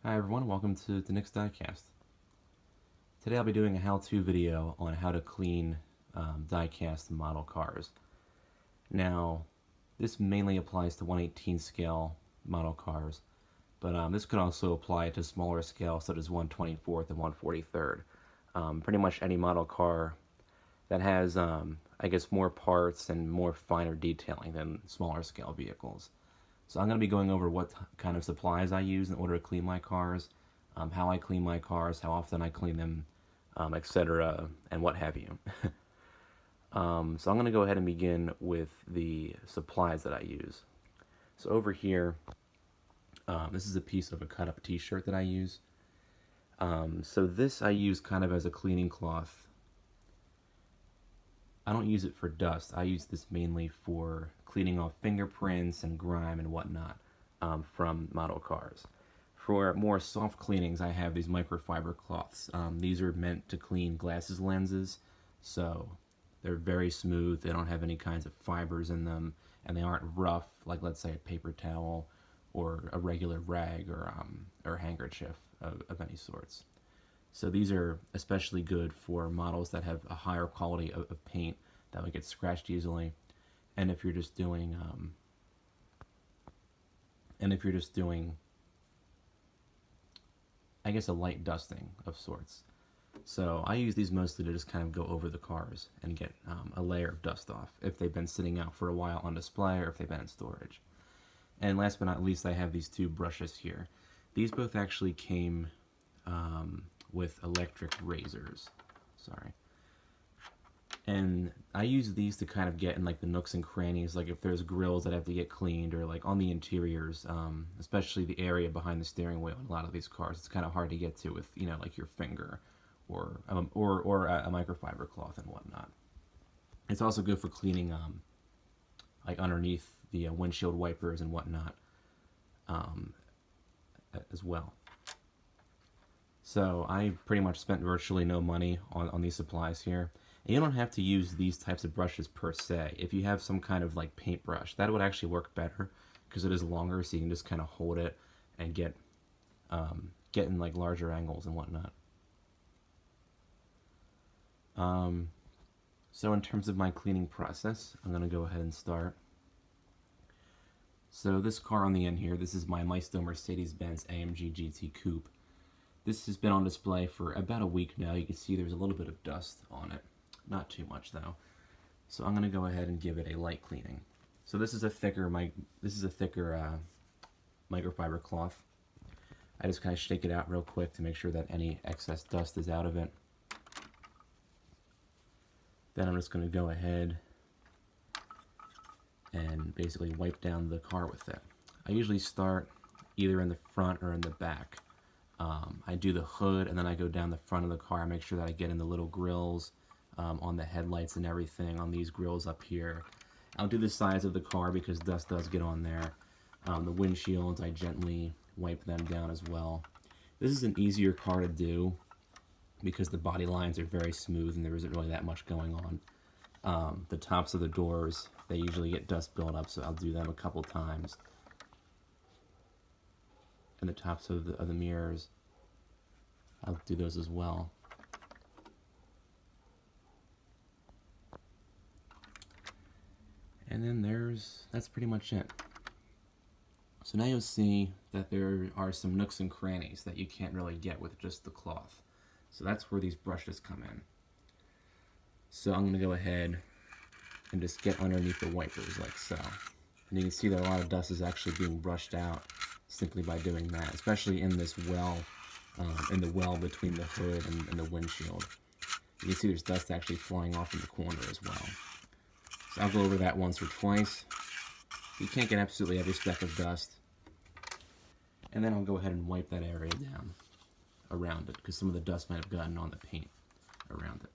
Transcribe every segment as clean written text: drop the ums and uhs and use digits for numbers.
Hi everyone, welcome to the next diecast. Today I'll be doing a how-to video on how to clean diecast model cars. Now, this mainly applies to 1/18 scale model cars, but this could also apply to smaller scales such as 1/24 and 1/43. Pretty much any model car that has, I guess, more parts and more finer detailing than smaller scale vehicles. So I'm going to be going over what kind of supplies I use in order to clean my cars, how I clean my cars, how often I clean them, etc., and what have you. So I'm going to go ahead and begin with the supplies that I use. So over here, this is a piece of a cut-up t-shirt that I use. So this I use kind of as a cleaning cloth. I don't use it for dust. I use this mainly for cleaning off fingerprints and grime and whatnot from model cars. For more soft cleanings, I have these microfiber cloths. These are meant to clean glasses lenses, so they're very smooth. They don't have any kinds of fibers in them, and they aren't rough like, let's say, a paper towel or a regular rag or handkerchief of any sorts. So these are especially good for models that have a higher quality of paint that would get scratched easily, and if you're just doing I guess a light dusting of sorts. So I use these mostly to just kind of go over the cars and get a layer of dust off if they've been sitting out for a while on display or if they've been in storage. And last but not least, I have these two brushes here. These both actually came with electric razors. Sorry. And I use these to kind of get in like the nooks and crannies, like if there's grills that have to get cleaned, or like on the interiors, especially the area behind the steering wheel in a lot of these cars. It's kind of hard to get to with, you know, like your finger or a microfiber cloth and whatnot. It's also good for cleaning like underneath the windshield wipers and whatnot as well. So I pretty much spent virtually no money on these supplies here. And you don't have to use these types of brushes per se. If you have some kind of like paintbrush, that would actually work better because it is longer, so you can just kind of hold it and get in like larger angles and whatnot. So in terms of my cleaning process, I'm going to go ahead and start. So this car on the end here, this is my Mercedes-Benz Amg Gt Coupe. This has been on display for about a week now. You can see there's a little bit of dust on it. Not too much though. So I'm going to go ahead and give it a light cleaning. So this is a thicker microfiber cloth. I just kind of shake it out real quick to make sure that any excess dust is out of it. Then I'm just going to go ahead and basically wipe down the car with it. I usually start either in the front or in the back. I do the hood and then I go down the front of the car and make sure that I get in the little grills on the headlights and everything, on these grills up here. I'll do the sides of the car because dust does get on there. The windshields, I gently wipe them down as well. This is an easier car to do because the body lines are very smooth and there isn't really that much going on. The tops of the doors, they usually get dust built up, so I'll do them a couple times. And the tops of the mirrors, I'll do those as well. And then that's pretty much it. So now you'll see that there are some nooks and crannies that you can't really get with just the cloth. So that's where these brushes come in. So I'm going to go ahead and just get underneath the wipers like so. And you can see that a lot of dust is actually being brushed out simply by doing that, especially in this well, in the well between the hood and the windshield. You can see there's dust actually flying off in the corner as well. So I'll go over that once or twice. You can't get absolutely every speck of dust. And then I'll go ahead and wipe that area down around it because some of the dust might have gotten on the paint around it.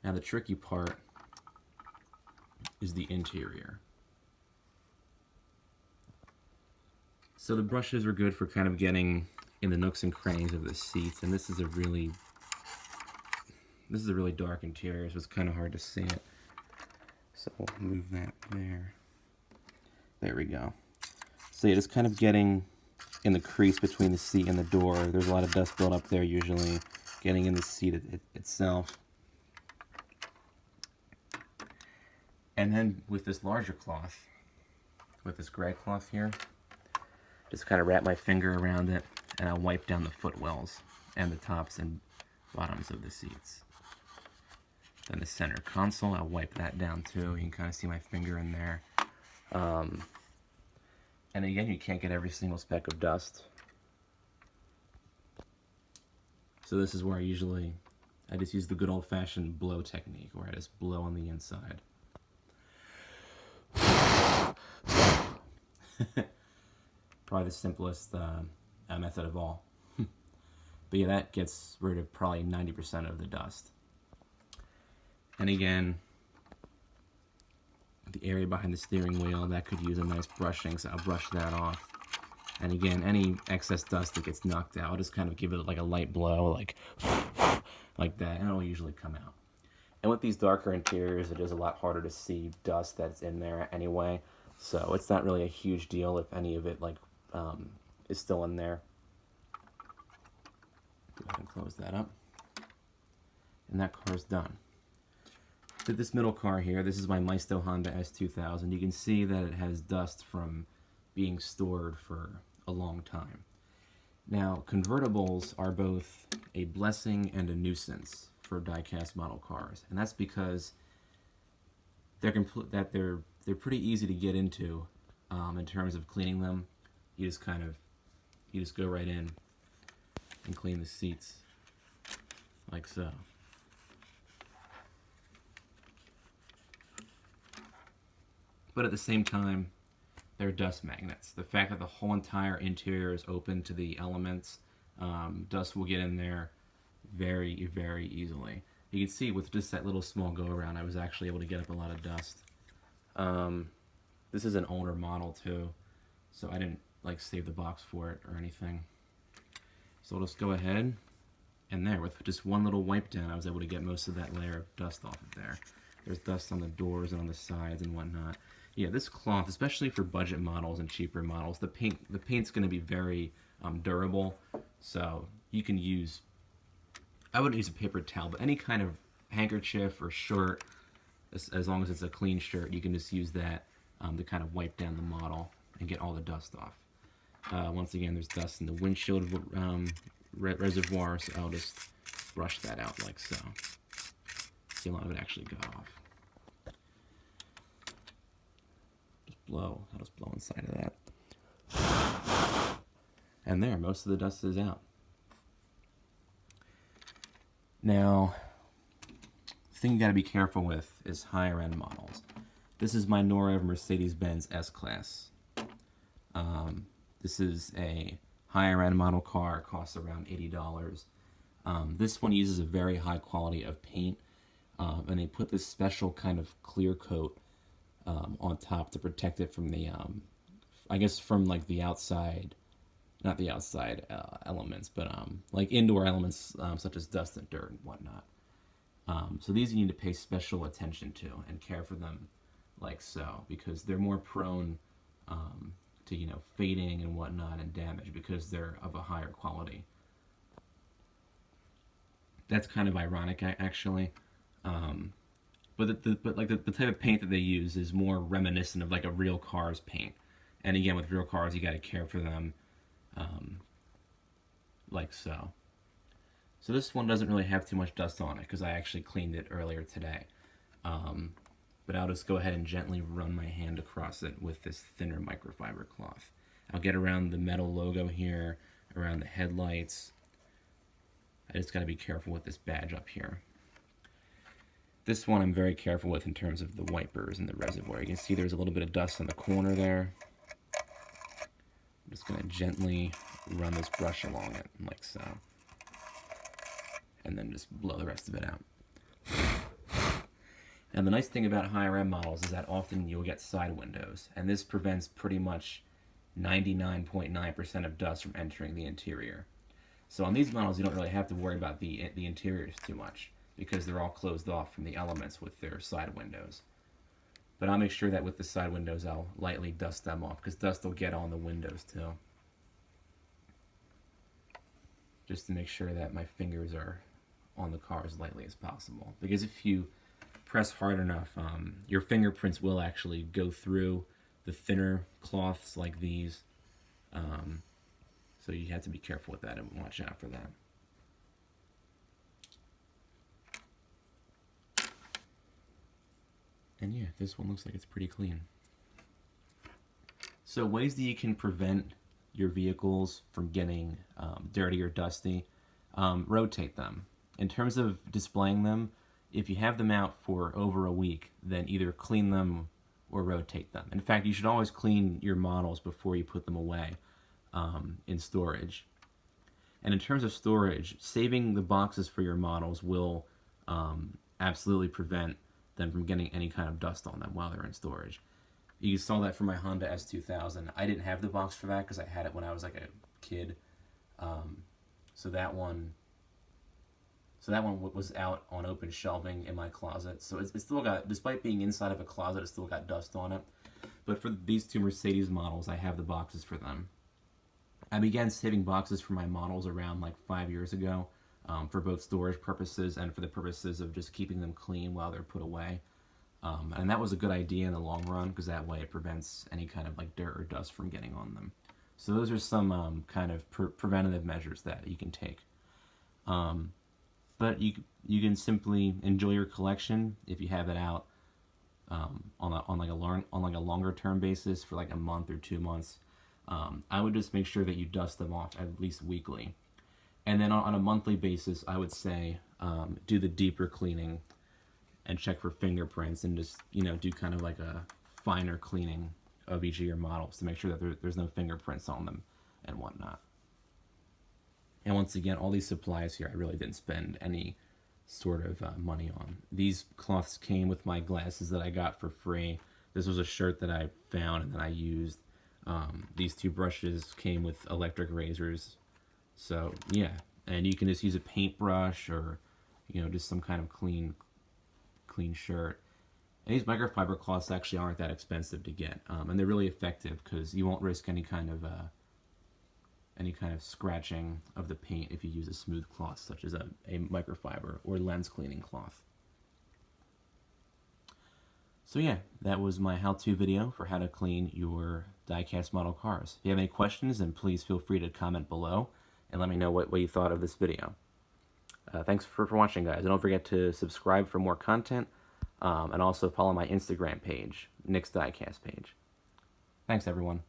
Now the tricky part is the interior. So the brushes are good for kind of getting in the nooks and crannies of the seats, and this is a really dark interior, so it's kind of hard to see it. So we'll move that there. There we go. So you're just kind of getting in the crease between the seat and the door. There's a lot of dust built up there usually, getting in the seat itself. And then with this larger cloth, with this gray cloth here, just kind of wrap my finger around it and I'll wipe down the footwells and the tops and bottoms of the seats. Then the center console, I'll wipe that down too. You can kind of see my finger in there. And again, you can't get every single speck of dust. So this is where I just use the good old-fashioned blow technique, where I just blow on the inside. Probably the simplest method of all. But yeah, that gets rid of probably 90% of the dust. And again, the area behind the steering wheel, that could use a nice brushing, so I'll brush that off. And again, any excess dust that gets knocked out, I'll just kind of give it like a light blow, like that, and it'll usually come out. And with these darker interiors, it is a lot harder to see dust that's in there anyway, so it's not really a huge deal if any of it is still in there. Go ahead and close that up. And that car's done. To this middle car here, this is my Maisto Honda S2000. You can see that it has dust from being stored for a long time. Now, convertibles are both a blessing and a nuisance for die-cast model cars, and that's because they're pretty easy to get into in terms of cleaning them. You just go right in and clean the seats like so. But at the same time, they're dust magnets. The fact that the whole entire interior is open to the elements, dust will get in there very, very easily. You can see with just that little small go-around, I was actually able to get up a lot of dust. This is an older model too, so I didn't save the box for it or anything. So I'll just go ahead, and there, with just one little wipe down, I was able to get most of that layer of dust off of there. There's dust on the doors and on the sides and whatnot. Yeah, this cloth, especially for budget models and cheaper models, the paint's going to be very durable. So you can use, I wouldn't use a paper towel, but any kind of handkerchief or shirt, as long as it's a clean shirt, you can just use that to kind of wipe down the model and get all the dust off. Once again, there's dust in the windshield reservoir, so I'll just brush that out like so. See a lot of it actually got off. I'll just blow inside of that. And there, most of the dust is out. Now, the thing you gotta be careful with is higher end models. This is my Norev Mercedes-Benz S-Class. This is a higher end model car, it costs around $80. This one uses a very high quality of paint, and they put this special kind of clear coat on top to protect it from the, I guess from the outside, not the outside elements, but indoor elements such as dust and dirt and whatnot. So these you need to pay special attention to and care for them like so, because they're more prone to fading and whatnot and damage because they're of a higher quality. That's kind of ironic actually. But the type of paint that they use is more reminiscent of a real car's paint. And again, with real cars, you got to care for them, like so. So this one doesn't really have too much dust on it because I actually cleaned it earlier today. But I'll just go ahead and gently run my hand across it with this thinner microfiber cloth. I'll get around the metal logo here, around the headlights. I just got to be careful with this badge up here. This one I'm very careful with in terms of the wipers and the reservoir. You can see there's a little bit of dust in the corner there. I'm just going to gently run this brush along it, like so. And then just blow the rest of it out. And the nice thing about higher end models is that often you'll get side windows, and this prevents pretty much 99.9% of dust from entering the interior. So on these models, you don't really have to worry about the interiors too much, because they're all closed off from the elements with their side windows. But I'll make sure that with the side windows I'll lightly dust them off, because dust will get on the windows too. just to make sure that my fingers are on the car as lightly as possible. Because if you press hard enough, your fingerprints will actually go through the thinner cloths like these. So you have to be careful with that and watch out for that. And yeah, this one looks like it's pretty clean. So ways that you can prevent your vehicles from getting dirty or dusty, rotate them. In terms of displaying them, if you have them out for over a week, then either clean them or rotate them. In fact, you should always clean your models before you put them away in storage. And in terms of storage, saving the boxes for your models will absolutely prevent them from getting any kind of dust on them while they're in storage. You saw that for my Honda S2000. I didn't have the box for that because I had it when I was like a kid. So that one was out on open shelving in my closet. So it still got, despite being inside of a closet, it still got dust on it. But for these two Mercedes models, I have the boxes for them. I began saving boxes for my models around like 5 years ago, for both storage purposes and for the purposes of just keeping them clean while they're put away. And that was a good idea in the long run because that way it prevents any kind of like dirt or dust from getting on them. So those are some kind of preventative measures that you can take. But you can simply enjoy your collection if you have it out on like a longer term basis for like a month or 2 months. I would just make sure that you dust them off at least weekly. And then on a monthly basis, I would say do the deeper cleaning and check for fingerprints and just, do kind of like a finer cleaning of each of your models to make sure that there's no fingerprints on them and whatnot. And once again, all these supplies here, I really didn't spend any sort of money on. These cloths came with my glasses that I got for free. This was a shirt that I found and that I used. These two brushes came with electric razors. So yeah, and you can just use a paintbrush or, just some kind of clean shirt. And these microfiber cloths actually aren't that expensive to get, and they're really effective because you won't risk any kind of scratching of the paint if you use a smooth cloth such as a microfiber or lens cleaning cloth. So yeah, that was my how-to video for how to clean your die-cast model cars. If you have any questions, then please feel free to comment below and let me know what you thought of this video. Thanks for watching, guys. And don't forget to subscribe for more content, and also follow my Instagram page, Nick's Diecast page. Thanks, everyone.